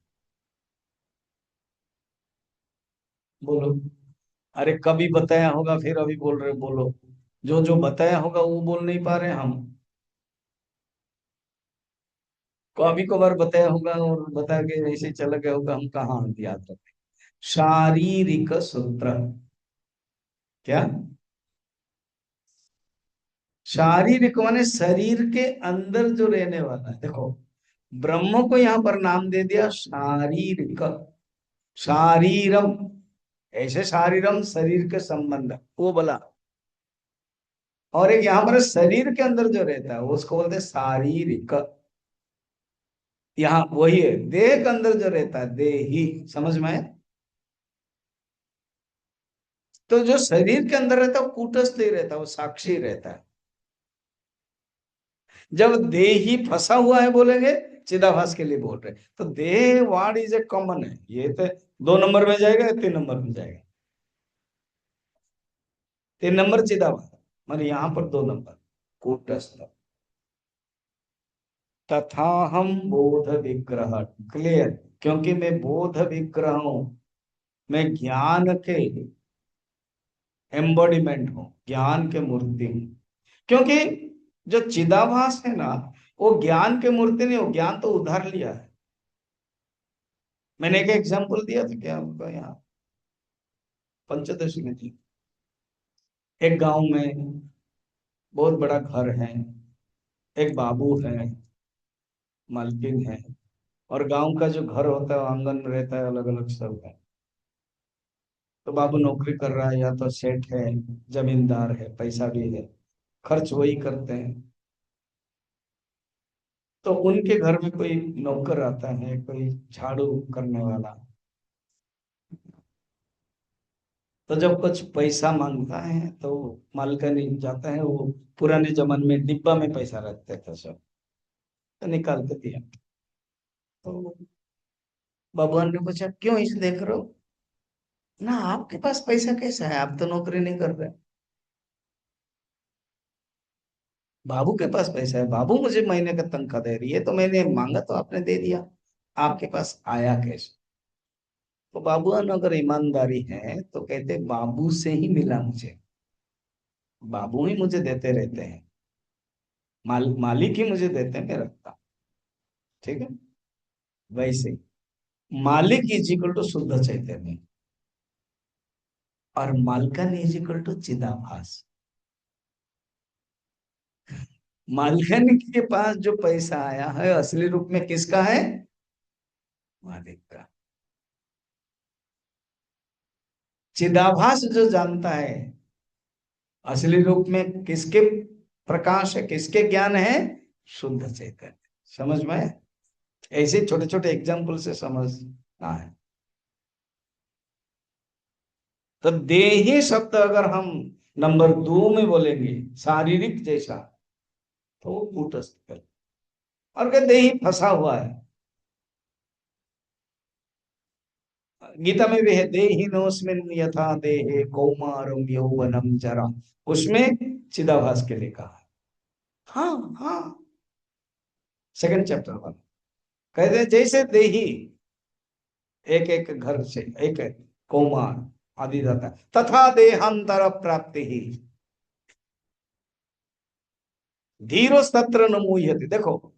बोलो। अरे कभी बताया होगा फिर अभी बोल रहे हो, बोलो। जो जो बताया होगा वो बोल नहीं पा रहे हम। कभी कभार बताया होगा और बता के ऐसे चला गया होगा, हम कहाँ याद रखें। शारीरिक सूत्र, क्या? शारीरिक माने शरीर के अंदर जो रहने वाला है। देखो, ब्रह्म को यहां पर नाम दे दिया शारीरिक, शारीरम, ऐसे शारीरम शरीर के संबंध वो बोला। और एक यहां पर शरीर के अंदर जो रहता है उसको बोलते हैं शारीरिक। यहाँ वही है, देह के अंदर जो रहता है देही, समझ में आया? तो जो शरीर के अंदर रहता है वो कूटस्थ ही रहता है, वो साक्षी रहता है। जब देही फंसा हुआ है बोलेंगे, चिदाभास के लिए बोल रहे, तो देह वर्ड इज ए कॉमन है, ये तो 2 नंबर में जाएगा या 3 नंबर में जाएगा? 3 नंबर चिदाभास, मतलब यहाँ पर 2 नंबर कूटस्थ। तथा हम बोध विग्रह, क्लियर, क्योंकि मैं बोध विग्रह हूं, मैं ज्ञान के एम्बॉडीमेंट हूं, ज्ञान के मूर्ति हूं। क्योंकि जो चिदाभास है ना, वो ज्ञान के मूर्ति नहीं, वो ज्ञान तो उधार लिया है। मैंने एक एग्जांपल दिया था क्या आपको यहाँ पंचदशी में थी। एक गांव में बहुत बड़ा घर है, एक बाबू है, मालकिन है, और गांव का जो घर होता है वो आंगन में रहता है, अलग अलग सब है। तो बाबू नौकरी कर रहा है, या तो सेठ है, जमींदार है, पैसा भी है, खर्च वही करते हैं। तो उनके घर में कोई नौकर आता है, कोई झाड़ू करने वाला, तो जब कुछ पैसा मांगता है तो मालकनी जाता है, वो पुराने जमाने में डिब्बा में पैसा रखते थे सब, तो निकाल के दिया। तो भगवान ने पूछा क्यों इसे देख रहे हो ना, आपके पास पैसा कैसा है, आप तो नौकरी नहीं कर रहे। बाबू के पास पैसा है, बाबू मुझे महीने का तनख्वाह दे रही है, तो मैंने मांगा तो आपने दे दिया, आपके पास आया कैसे। तो बाबूआन अगर ईमानदारी है तो कहते बाबू से ही मिला मुझे, बाबू ही मुझे देते रहते हैं, मालिक ही मुझे देते हैं, मैं रखता हूं। ठीक है। वैसे मालिक इज इक्वल टू शुद्ध चैतन्य, और मालकन इज इक्वल टू चिदाभास। मालकन के पास जो पैसा आया है असली रूप में किसका है, मालिक का। चिदाभास जो जानता है असली रूप में किसके प्रकाश है, किसके ज्ञान है, शुद्ध चैतन्य। समझ में आया? ऐसे छोटे छोटे एग्जाम्पल से समझना है। तो देही शब्द अगर हम नंबर 2 में बोलेंगे, शारीरिक जैसा, तो वो कूटस्थ है। और क्या देही फंसा हुआ है, गीता में भी है, देहिनोस्मिन यथा देहे कौमारम यौवनम जरा, उसमें चिदाभास के लिए कहा है। हाँ हाँ, सेकंड चैप्टर वन, कहते हैं जैसे देही एक एक घर से एक एक कौमार आदि जाता है, तथा देहांतर प्राप्ति ही धीरो सत्र न मुह्यति। देखो,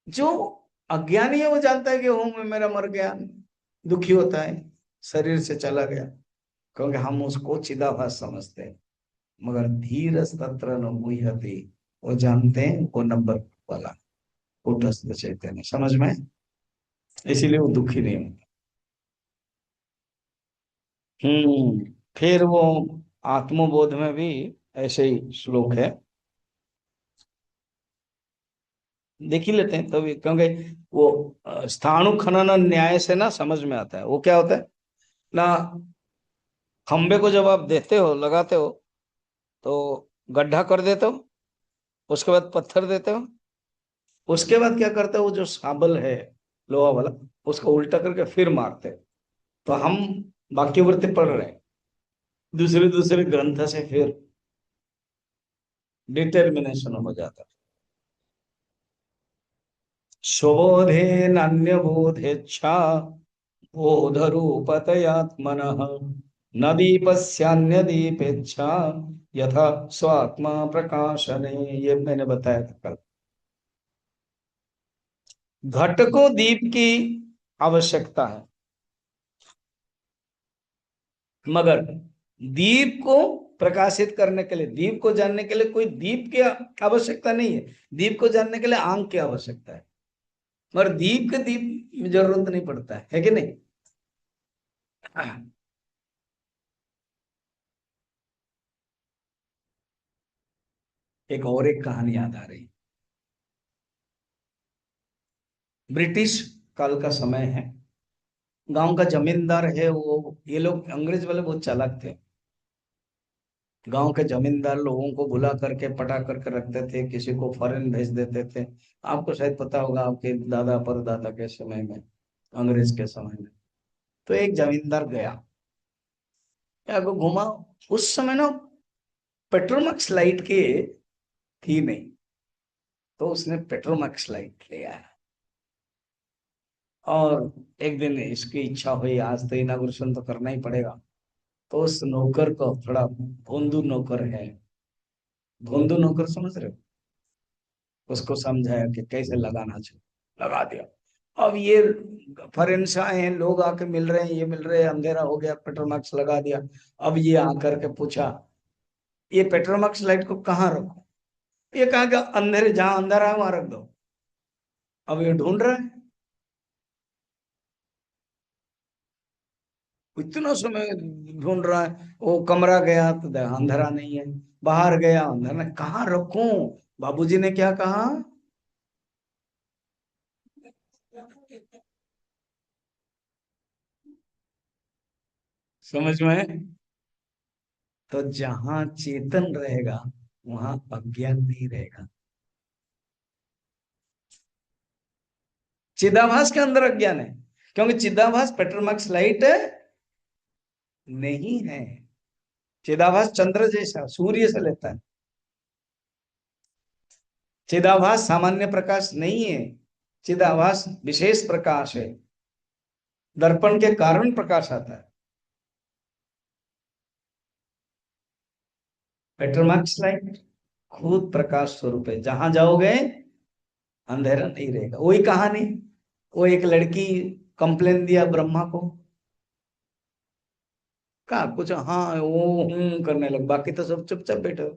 जो अज्ञानी है वो जानता है कि हूं मैं, मेरा मर गया, दुखी होता है, शरीर से चला गया, क्योंकि हम उसको चिदाभास समझते हैं। मगर धीर तत्र न मुह्यति, वो जानते हैं वो नंबर वाला कूटस्थ चैतन्य। समझ में? इसीलिए वो दुखी नहीं होता। फिर वो आत्मबोध में भी ऐसे ही श्लोक है, देख ही लेते हैं तभी, क्योंकि वो स्थाणु खनन न्याय से ना समझ में आता है। वो क्या होता है ना, खंबे को जब आप देते हो, लगाते हो, तो गड्ढा कर देते हो, उसके बाद पत्थर देते हो, उसके बाद क्या करते हो, वो जो साबल है लोहा वाला, उसको उल्टा करके फिर मारते हो। तो हम वाक्यवृत्ति पढ़ रहे हैं, दूसरे दूसरे ग्रंथ से फिर डिटर्मिनेशन हो जाता है। स्वबोधे नान्य बोधेच्छा बोध रूपतयात्मनः न दीपस्यान्य दीपेच्छा यथा स्वात्मा प्रकाशने। ये मैंने बताया था कल। घट को दीप की आवश्यकता है, मगर दीप को प्रकाशित करने के लिए, दीप को जानने के लिए कोई दीप की आवश्यकता नहीं है, दीप को जानने के लिए आंख की आवश्यकता है। मगर दीप के दीप में जरूरत नहीं पड़ता है कि नहीं? एक और एक कहानी याद आ रही। ब्रिटिश काल का समय है, गांव का जमींदार है वो, ये लोग अंग्रेज वाले बहुत चालाक थे। गांव के जमींदार लोगों को बुला करके पटा करके रखते थे, किसी को फॉरेन भेज देते थे। आपको शायद पता होगा, आपके दादा परदादा के समय में, अंग्रेज के समय में। तो एक जमींदार गया, क्या को घुमा, उस समय ना पेट्रोमैक्स लाइट की थी नहीं, तो उसने पेट्रोमैक्स लाइट ले आया। और एक दिन इसकी इच्छा हुई, आज तो इनागुरेशन तो करना ही पड़ेगा। तो उस नौकर को, थोड़ा भोंदू नौकर है, भोंदू नौकर समझ रहे हो, उसको समझाया कि कैसे लगाना चाहिए, लगा दिया। अब ये फॉरेन से आए हैं लोग, आके मिल रहे हैं, ये मिल रहे हैं, अंधेरा हो गया, पेट्रोमैक्स लगा दिया। अब ये आकर के पूछा, ये पेट्रोमैक्स लाइट को कहाँ रखो? ये कहा कि अंधेरे, जहां अंधेरा है वहां रख दो। अब ये ढूंढ रहा है, इतना समय ढूंढ रहा है। वो कमरा गया तो अंधेरा नहीं है, बाहर गया अंधेरा नहीं, कहाँ रखूं? बाबूजी ने क्या कहा, समझ में है? तो जहां चेतन रहेगा वहां अज्ञान नहीं रहेगा। चिदाभास के अंदर अज्ञान है, क्योंकि चिदाभास पेट्रोमाक्स लाइट नहीं है। चिदाभास चंद्र जैसा सूर्य से लेता है। चिदाभास सामान्य प्रकाश नहीं है, चिदाभास विशेष प्रकाश है। दर्पण के कारण प्रकाश आता है। पेट्रोमाक्स लाइट खुद प्रकाश स्वरूप है, जहां जाओगे अंधेरा नहीं रहेगा। वही कहानी, वो एक लड़की कंप्लेन दिया ब्रह्मा को, कहा कुछ हाँ वो करने लग, बाकी तो सब चुपचाप बैठे हो।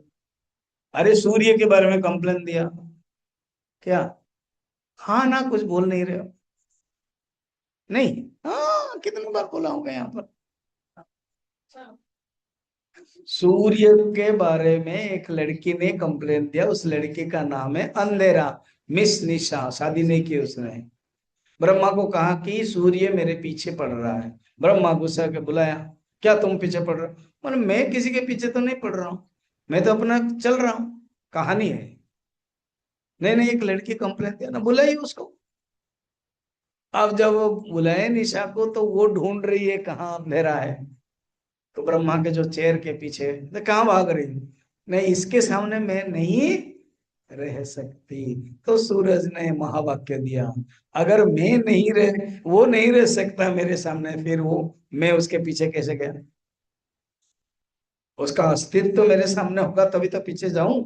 अरे सूर्य के बारे में कंप्लेन दिया, क्या हाँ ना कुछ बोल नहीं रहे हो? नहीं, हाँ कितनी बार बोला होगा यहाँ पर। सूर्य के बारे में एक लड़की ने कंप्लेन दिया, उस लड़की का नाम है अंधेरा, मिस निशा, शादी नहीं की उसने। ब्रह्मा को कहा कि सूर्य मेरे पीछे पड़ रहा है। ब्रह्मा गुस्सा के बुलाया, क्या तुम पीछे पड़ रहे हो? मैंने मैं किसी के पीछे तो नहीं पड़ रहा हूँ, मैं तो अपना चल रहा हूँ। कहानी है, नहीं नहीं एक लड़की कंप्लेन दिया ना, बुलाई उसको। अब जब वो बुलाए निशा को तो वो ढूंढ रही है कहाँ अंधेरा है। तो ब्रह्मा के जो चेयर के पीछे, तो कहाँ भाग रही? नहीं इसके सामने मैं नहीं रह सकती। तो सूरज ने महावाक्य दिया, अगर मैं नहीं रह, वो नहीं रह सकता मेरे सामने, फिर वो मैं उसके पीछे कैसे गया? उसका अस्तित्व तो मेरे सामने होगा तभी तो पीछे जाऊं।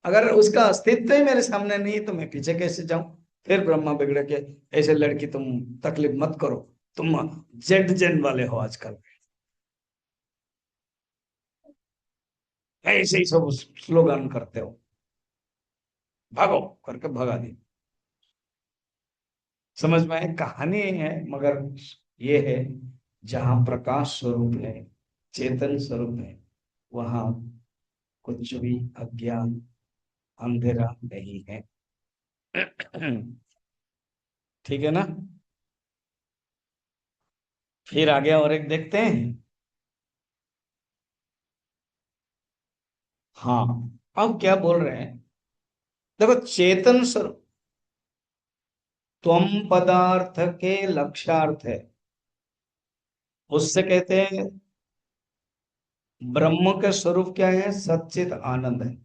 अगर उसका अस्तित्व ही मेरे सामने नहीं तो मैं पीछे कैसे जाऊं? फिर ब्रह्मा बिगड़ के, ऐसे लड़की तुम तकलीफ मत करो, तुम जेड जेन वाले हो आजकल, ऐसे ही सब स्लोगन करते हो, भागो करके भगा दी। समझ में आए? कहानी है, मगर ये है, जहां प्रकाश स्वरूप है, चेतन स्वरूप है, वहां कुछ भी अज्ञान अंधेरा नहीं है। ठीक है ना? फिर आगे और एक देखते हैं। हाँ, अब क्या बोल रहे हैं, देखो चेतन स्वरूप त्वम पदार्थ के लक्ष्यार्थ है, उससे कहते हैं ब्रह्म का स्वरूप क्या है, सच्चित आनंद है।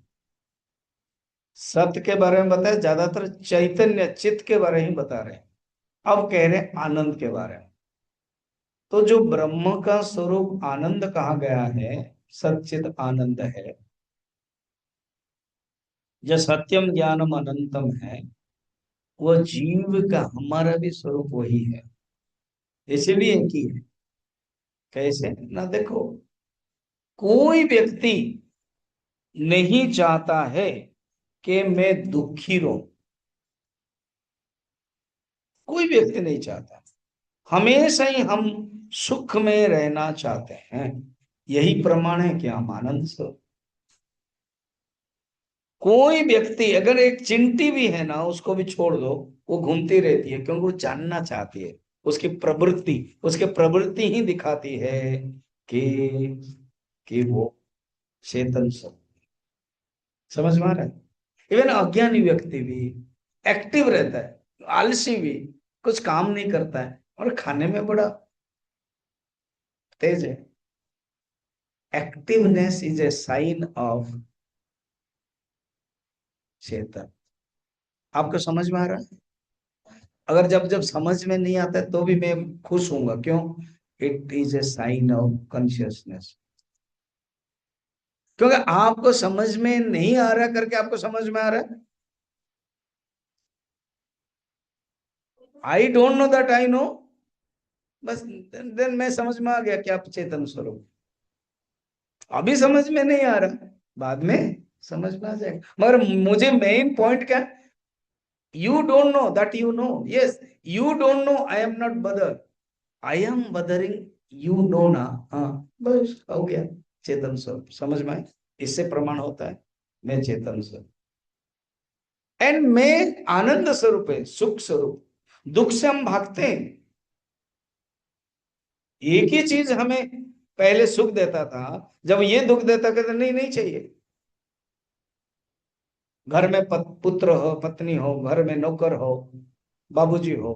सत्य के बारे में बताया, ज्यादातर चैतन्य चित्त के बारे में ही बता रहे हैं। अब कह रहे हैं आनंद के बारे में। तो जो ब्रह्म का स्वरूप आनंद कहा गया है, सच्चित आनंद है, जो सत्यम ज्ञानम अनंतम है, वह जीव का हमारा भी स्वरूप वही है, इसीलिए एक ही है। कैसे ना, देखो कोई व्यक्ति नहीं चाहता है कि मैं दुखी रहूं, कोई व्यक्ति नहीं चाहता। हमेशा ही हम सुख में रहना चाहते हैं। यही प्रमाण है कि हम आनंद स्वरूप। कोई व्यक्ति अगर एक चिंटी भी है ना, उसको भी छोड़ दो, वो घूमती रहती है, क्योंकि वो जानना चाहती है। उसकी प्रवृत्ति, उसके प्रवृत्ति ही दिखाती है कि वो चेतन स्वरूप। समझ में आ रहा है? इवन अज्ञानी व्यक्ति भी एक्टिव रहता है, आलसी भी कुछ काम नहीं करता है और खाने में बड़ा तेज है। Activeness is a sign of चेतन। आपको समझ में आ रहा है? अगर जब जब समझ में नहीं आता है तो भी मैं खुश होऊंगा, क्यों? It is a sign of consciousness. क्योंकि आपको समझ में नहीं आ रहा करके आपको समझ में आ रहा है। I don't know that I know, बस देन मैं समझ में आ गया कि आप चेतन स्वरूप। अभी समझ में नहीं आ रहा, बाद में समझ में आ जाएगा। मगर मुझे मेन पॉइंट क्या, you don't know that you know, yes, you don't know I am not bother, I am bothering you know ना। हाँ, बस हो गया चेतन स्वरूप। समझ में आए? इससे प्रमाण होता है मैं चेतन स्वरूप, एंड मैं आनंद स्वरूप है, सुख स्वरूप। दुख से हम भागते हैं, एक ही चीज हमें पहले सुख देता था, जब ये दुख देता कहते नहीं नहीं चाहिए। घर में पुत्र हो, पत्नी हो, घर में नौकर हो, बाबूजी हो,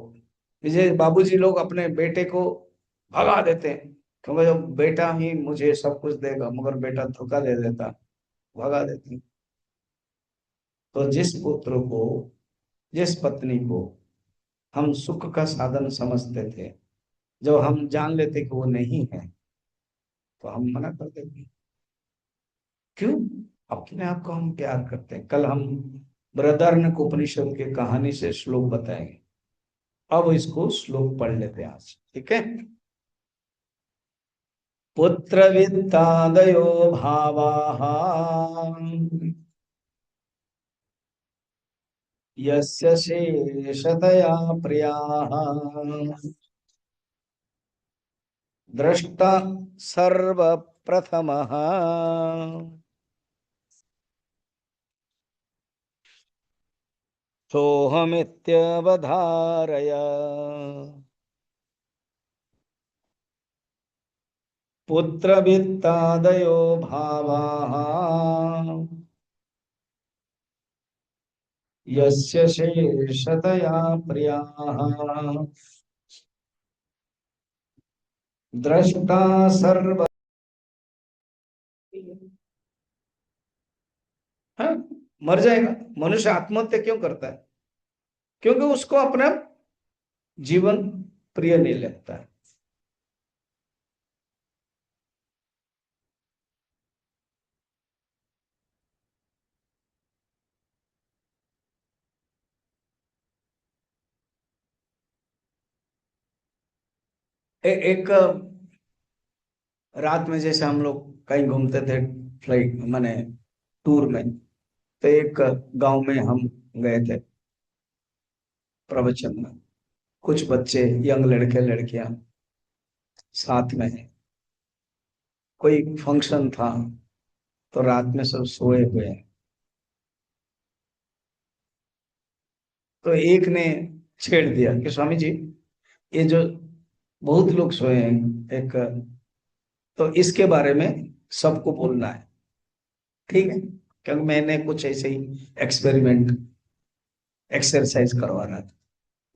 मुझे बाबूजी लोग अपने बेटे को भगा देते हैं, क्योंकि जब बेटा ही मुझे सब कुछ देगा, मगर बेटा धोखा दे देता, भगा देते हैं। तो जिस पुत्र को, जिस पत्नी को हम सुख का साधन समझते थे, जब हम जान लेते कि वो नहीं है, तो हम मना कर देते हैं। क्यों? अपने आप को हम प्यार करते हैं। कल हम बृहदारण्यक उपनिषद के कहानी से श्लोक बताएंगे। अब इसको श्लोक पढ़ लेते हैं आज, ठीक है। पुत्र वित्तादयो भावाः यस्य शेषतया प्रियाः दृष्टा सर्वप्रथमः सोऽहमित्यवधारय। पुत्रवित्तादयो भावाः यस्य शेषतया प्रियाः दृष्टा सर्व। हाँ, मर जाएगा। मनुष्य आत्महत्या क्यों करता है? क्योंकि उसको अपना जीवन प्रिय नहीं लगता है। एक रात में जैसे हम लोग कहीं घूमते थे, फ्लाइट माने टूर में, तो एक गांव में हम गए थे प्रवचन में। कुछ बच्चे, यंग लड़के लड़कियां साथ में हैं। कोई फंक्शन था, तो रात में सब सोए हुए हैं। तो एक ने छेड़ दिया कि स्वामी जी, ये जो बहुत लोग सोए हैं, एक, तो इसके बारे में सबको बोलना है, ठीक है। क्योंकि मैंने कुछ ऐसे ही एक्सपेरिमेंट, एक्सरसाइज करवा रहा था।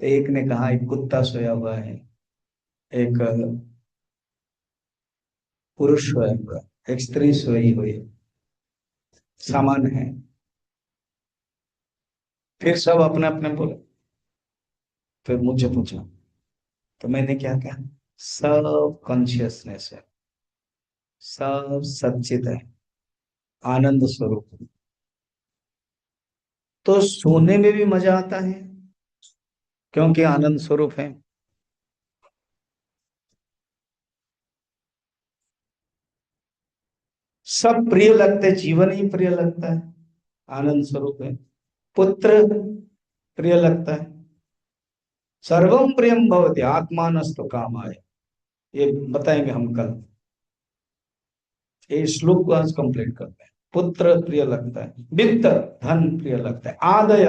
तो एक ने कहा एक कुत्ता सोया हुआ है, एक पुरुष सोया हुआ है, एक स्त्री सोई हुई है, सामान है। फिर सब अपने अपने बोले। फिर मुझे पूछा, तो मैंने क्या कहा? सब कॉन्शियसनेस है, सब सच्चित है, आनंद स्वरूप। तो सोने में भी मजा आता है, क्योंकि आनंद स्वरूप है। सब प्रिय लगते, जीवन ही प्रिय लगता है, आनंद स्वरूप है। पुत्र प्रिय लगता है, सर्वम प्रियम भवति आत्मानस्तु कामाय। ये बताएंगे हम कल। ये श्लोक को आज कंप्लीट करते हैं। पुत्र प्रिय लगता है, वित्त धन प्रिय लगता है, आदय,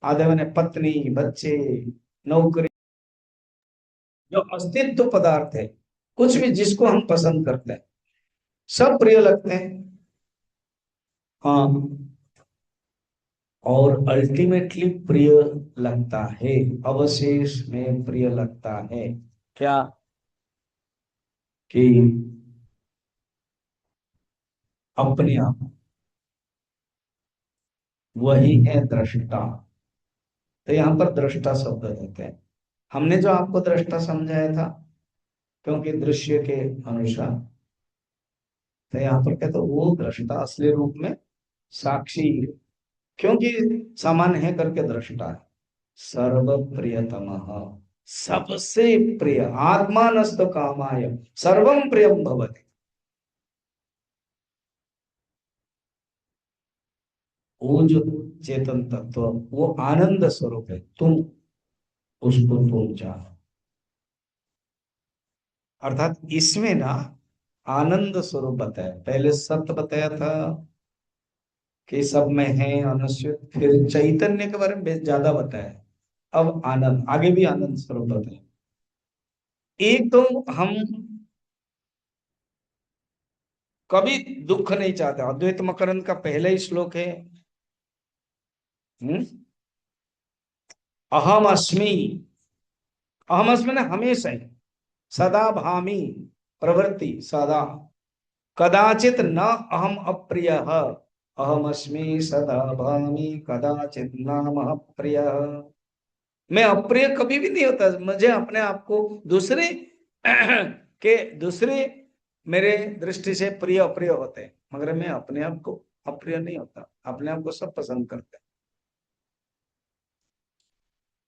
आदय माने पत्नी, बच्चे, नौकरी, जो अस्तित्व पदार्थ है, कुछ भी जिसको हम पसंद करते हैं, सब प्रिय लगते हैं। हाँ, और अल्टीमेटली प्रिय लगता है, अवशेष में प्रिय लगता है क्या? कि अपने आप, वही है दृष्टा। तो यहाँ पर दृष्टा शब्द देते हैं। हमने जो आपको दृष्टा समझाया था, क्योंकि दृश्य के अनुसार, तो यहाँ पर कहते हैं वो दृष्टा असली रूप में साक्षी, क्योंकि सामान्य है करके दृष्टा है। सर्व प्रियतम, सबसे प्रिय, आत्मानस्त कामाय सर्वम प्रियम भवति। वो जो चेतन तत्व, वो आनंद स्वरूप है, तुम उसको तुम जानो। अर्थात इसमें ना आनंद स्वरूप बताया, पहले सत्य बताया था कि सब में है अनश्वर, फिर चैतन्य के बारे में ज्यादा बताया, अब आनंद, आगे भी आनंद स्वरूप बताया। एक तो हम कभी दुख नहीं चाहता। अद्वैत मकरंद का पहला ही श्लोक है, अहम अस्मि। अहम अस्मि ने हमेशा ही, सदा भामी, प्रवृत्ति सदा, कदाचित न अहम अप्रिय, अहम अस्मि सदा भामी कदाचित नाम अप्रिय। मैं अप्रिय कभी भी नहीं होता। मुझे अपने आप को दूसरे के दूसरे मेरे दृष्टि से प्रिय अप्रिय होते हैं, मगर मैं अपने आप को अप्रिय नहीं होता। अपने आप को सब पसंद करते हैं।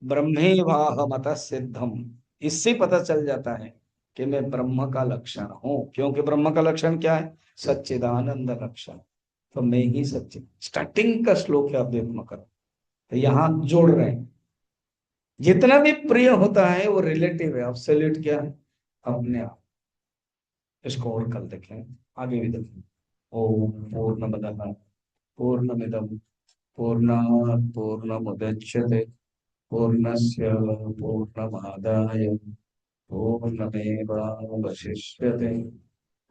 ब्रह्मेवाहमतः सिद्धम, इससे पता चल जाता है कि मैं ब्रह्म का लक्षण हूं, क्योंकि ब्रह्म का लक्षण क्या है? सच्चिदानंद लक्षण। तो मैं ही सच्चिद, स्टार्टिंग का श्लोक है अद्वैत मकर। तो यहाँ जोड़ रहे हैं, जितना भी प्रिय होता है वो रिलेटिव है, एब्सोल्यूट क्या है? अपने आप। इसको और कल देखें, आगे भी देखें। ओम पूर्णमदः पूर्णमिदं पूर्णात् पूर्णमुदच्यते पूर्णस्य पूर्णमादाय पूर्णमेवावशिष्यते।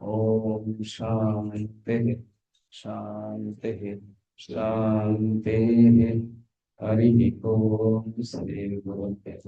ओम शांति शांति शांति। हरि ओम। श्री गुरुदेव